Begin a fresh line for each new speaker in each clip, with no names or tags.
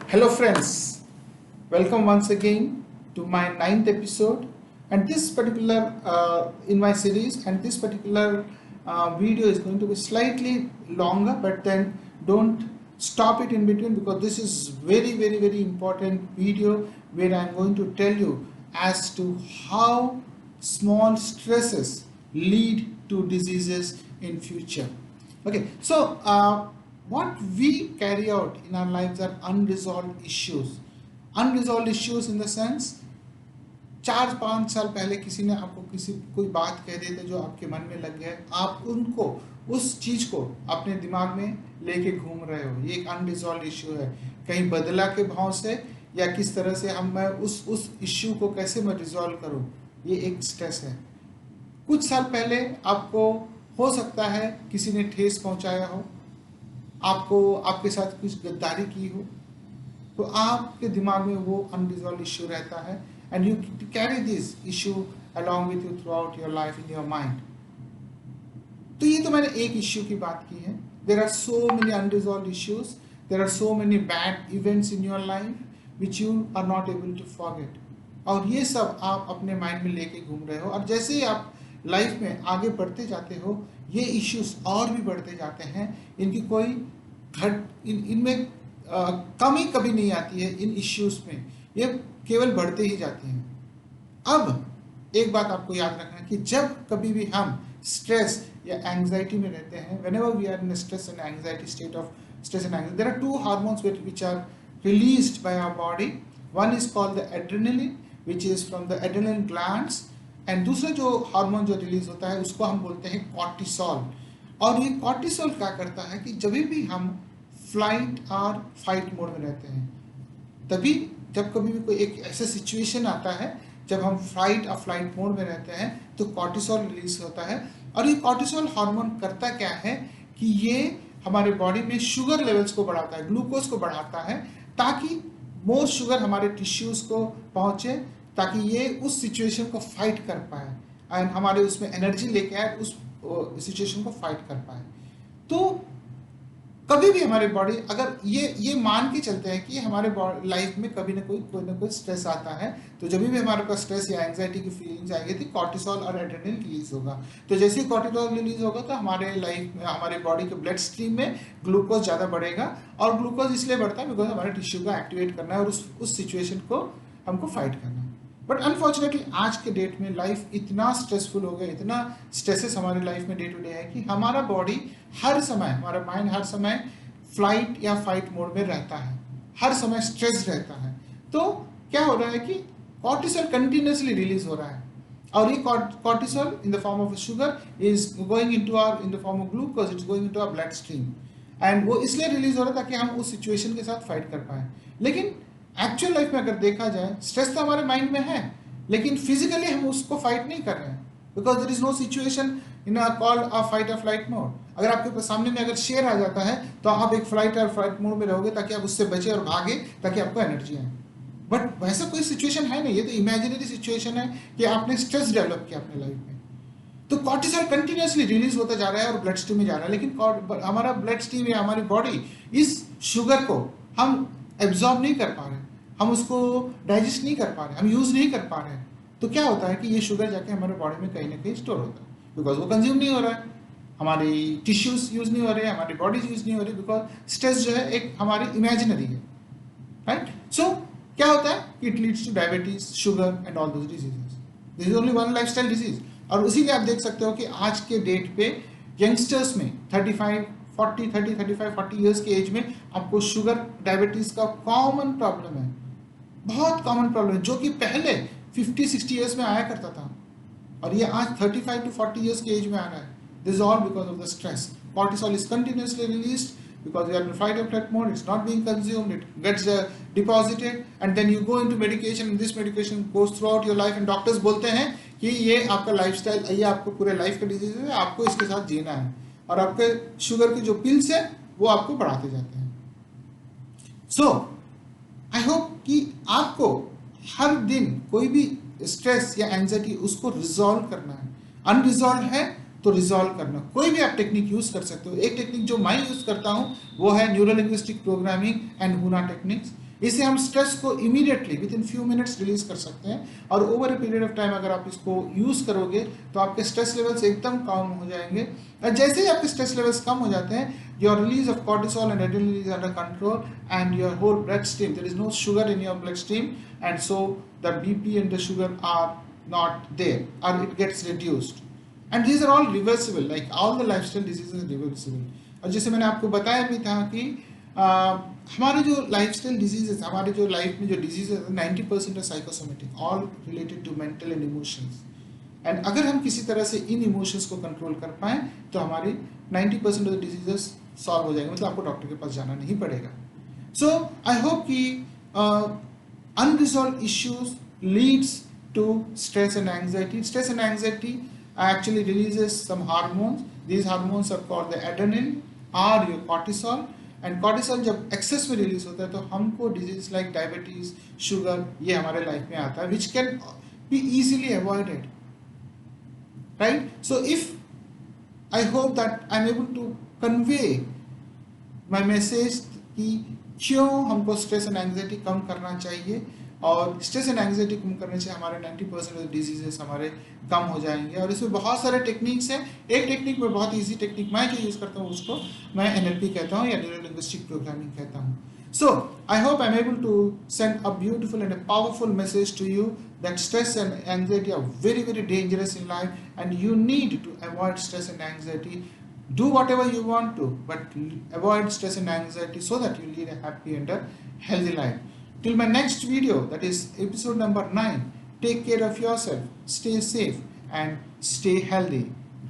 Hello, friends. Welcome once again to my ninth episode. And this particular in my series, and this particular video is going to be slightly longer, but then don't stop it in between because this is very important video where I'm going to tell you as to how small stresses lead to diseases in future. Okay, so what we carry out in our lives are unresolved issues. Unresolved issues in the sense 4-5 साल पहले किसी ने आपको कोई बात कह दी थी जो आपके मन में लग गया है, आप उनको उस चीज को अपने दिमाग में लेके घूम रहे हो, ये एक अनरिजॉल्व इश्यू है। कहीं बदला के भाव से या किस तरह से मैं उस इश्यू को कैसे मैं रिजॉल्व करूं, ये एक स्ट्रेस है। कुछ साल पहले आपको हो सकता है किसी ने ठेस पहुंचाया हो, आपको आपके साथ कुछ गद्दारी की हो, तो आपके दिमाग में वो अनरिजॉल्व इश्यू रहता है and you carry this issue along with you through out your life in your mind. तो ये तो मैंने एक इश्यू की बात की है। There are so many unresolved issues, there are so many bad events in your life which you are not able to forget, और ये सब आप अपने माइंड में लेके घूम रहे हो। और जैसे ही आप लाइफ में आगे बढ़ते जाते हो, ये इश्यूज और भी बढ़ते जाते हैं। इनकी कोई इनमें कमी कभी नहीं आती है। इन इश्यूज में ये केवल बढ़ते ही जाते हैं। अब एक बात आपको याद रखना कि जब कभी भी हम स्ट्रेस या एंजाइटी में रहते हैं, whenever we are in a stress and anxiety state of stress and anxiety, there are two hormones which are released by our body. One is called the adrenaline, which is from the adrenal glands, and दूसरा जो hormone जो release होता है उसको हम बोलते हैं cortisol. और ये कॉर्टिसोल क्या करता है कि जब भी हम फ्लाइट और फाइट मोड में रहते हैं, तभी जब कभी भी कोई एक ऐसा सिचुएशन आता है जब हम फाइट और फ्लाइट मोड में रहते हैं, तो कॉर्टिसोल रिलीज होता है। और ये कॉर्टिसोल हार्मोन करता क्या है कि ये हमारे बॉडी में शुगर लेवल्स को बढ़ाता है, ग्लूकोज को बढ़ाता है, ताकि मोर शुगर हमारे टिश्यूज को पहुंचे, ताकि ये उस सिचुएशन को फाइट कर पाए एंड हमारे उसमें एनर्जी लेके आए, उस सिचुएशन को फाइट कर पाए। तो कभी भी हमारी बॉडी अगर ये मान के चलते हैं कि हमारे लाइफ में कभी ना कोई स्ट्रेस आता है, तो जब भी हमारे पास स्ट्रेस या एंजाइटी की फीलिंग्स आएगी तो कॉर्टिसोल और एड्रेनलिन रिलीज होगा। तो जैसे ही कॉर्टिसोल रिलीज होगा तो हमारे लाइफ में हमारे बॉडी के ब्लड स्ट्रीम में ग्लूकोज ज़्यादा बढ़ेगा, और ग्लूकोज इसलिए बढ़ता है बिकॉज हमारे टिश्यू को एक्टिवेट करना है और उस सिचुएशन को हमको फाइट करना है। बट अनफॉर्चुनेटली आज के डेट में लाइफ इतना स्ट्रेसफुल हो गया, इतना स्ट्रेसेस हमारे लाइफ में डे टू डे है कि हमारा बॉडी हर समय, हमारा माइंड हर समय फ्लाइट या फाइट मोड में रहता है, हर समय स्ट्रेस रहता है। तो क्या हो रहा है कि कॉर्टिसोल कंटिन्यूसली रिलीज हो रहा है, और ये cortisol in the form of sugar is going in the form of glucose, it's going into our blood stream, and वो इसलिए रिलीज हो रहा है ताकि हम उस सिचुएशन के साथ फाइट कर पाए। लेकिन एक्चुअल लाइफ में अगर देखा जाए, स्ट्रेस तो हमारे माइंड में है, लेकिन फिजिकली हम उसको फाइट नहीं कर रहे हैं, because there is no situation in called a fight और फ्लाइट मोड। अगर आपके सामने में अगर शेर आ जाता है तो आप एक फ्लाइट और फ्लाइट मोड में रहोगे ताकि आप उससे बचे और भागे, ताकि आपको एनर्जी आए। बट वैसा कोई सिचुएशन है नहीं, ये तो इमेजिनरी सिचुएशन है कि आपने स्ट्रेस डेवलप किया अपने लाइफ में। तो कॉर्टिसोल कंटिन्यूसली रिलीज होता जा रहा है और ब्लड स्ट्रीम में जा रहा है, लेकिन हमारा ब्लड स्ट्रीम या हमारी बॉडी इस शुगर को हम एब्जॉर्ब नहीं कर पा रहे, हम उसको डाइजेस्ट नहीं कर पा रहे, हम यूज नहीं कर पा रहे। तो क्या होता है कि ये शुगर जाके हमारे बॉडी में कहीं ना कहीं स्टोर होता है, बिकॉज वो कंज्यूम नहीं हो रहा है, हमारी टिश्यूज यूज नहीं हो रहे हैं, हमारी बॉडीज यूज नहीं हो रही, बिकॉज स्ट्रेस जो है एक हमारी इमेजिनरी है, राइट। सो क्या होता है कि it leads two diabetes, sugar and all those diseases. This is only one lifestyle disease. और इसीलिए आप देख सकते हो कि आज के डेट पे यंगस्टर्स में 35-40 ईयर्स के एज में आपको शुगर, डायबिटीज का कॉमन प्रॉब्लम है, बहुत कॉमन प्रॉब्लम है, जो कि पहले 50-60 ईयर्स में आया करता था, और ये आज 35-40 ईयर्स के एज में आ रहा है। This is all because of the stress. Cortisol is continuously released because we are in fight or flight mode. It's not being consumed. It gets deposited, and then you go into medication, and this medication goes throughout your life. And doctors बोलते हैं कि ये आपका lifestyle, ये आपको पूरे life का disease है, आपको इसके साथ जीना है, और आपके शुगर की जो पिल्स है वो आपको बढ़ाते जाते हैं। So I hope कि आपको हर दिन कोई भी स्ट्रेस या एंजाइटी उसको रिजॉल्व करना है। अनरिजॉल्व है तो रिजॉल्व करना, कोई भी आप टेक्निक यूज कर सकते हो। एक टेक्निक जो मैं यूज करता हूं वो है न्यूरो लिंग्विस्टिक प्रोग्रामिंग एंड हुना टेक्निक्स। इसे हम स्ट्रेस को immediately with in few minutes release कर सकते हैं, और over a period of time अगर आप इसको यूज करोगे तो आपके स्ट्रेस लेवल्स एकदम कम हो जाएंगे। और जैसे ही आपके स्ट्रेस लेवल्स कम हो जाते हैं, your release of cortisol and adrenaline is under control and your whole blood stream, there is no sugar in your blood stream, and so the BP and the sugar are not there, or it gets reduced, and these are all reversible, like all the lifestyle diseases are reversible। और जैसे मैंने आपको बताया भी था कि हमारे जो लाइफस्टाइल डिजीजेस, हमारे जो लाइफ में जो डिजीजेस 90% है psychosomatic, all related to mental and emotions, and अगर हम किसी तरह से इन इमोशंस को कंट्रोल कर पाएं तो हमारी 90% ऑफ द डिजीजेस सॉल्व हो जाएंगे, मतलब आपको डॉक्टर के पास जाना नहीं पड़ेगा। सो आई होप कि unresolved issues leads to stress and anxiety. Stress and anxiety actually releases some hormones. These hormones are called the adrenaline or your cortisol. And cortisol जब excess में release होता है तो हमको disease like diabetes, sugar ये हमारे life में आता है, which can be easily avoided, right? So if I hope that I'm able to convey my message कि क्यों हमको स्ट्रेस एंड एंग्जाइटी कम करना चाहिए, और स्ट्रेस एंड एंग्जाइटी कम करने से हमारे 90% ऑफ डिजीजेस हमारे कम हो जाएंगे। और इसमें बहुत सारे टेक्निक्स हैं। एक टेक्निक में बहुत इजी टेक्निक मैं जो यूज़ करता हूँ उसको मैं NLP कहता हूँ या न्यूरो लिंग्विस्टिक प्रोग्रामिंग कहता हूँ। So I hope I am able to send a beautiful and a powerful message to you that stress and anxiety are very very dangerous in life, and you need to avoid stress and anxiety. Do whatever you want to, but avoid stress and anxiety so that you lead a happy and a healthy life. Till my next video, that is episode number 9, take care of yourself, stay safe and stay healthy.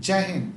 Jai Hind.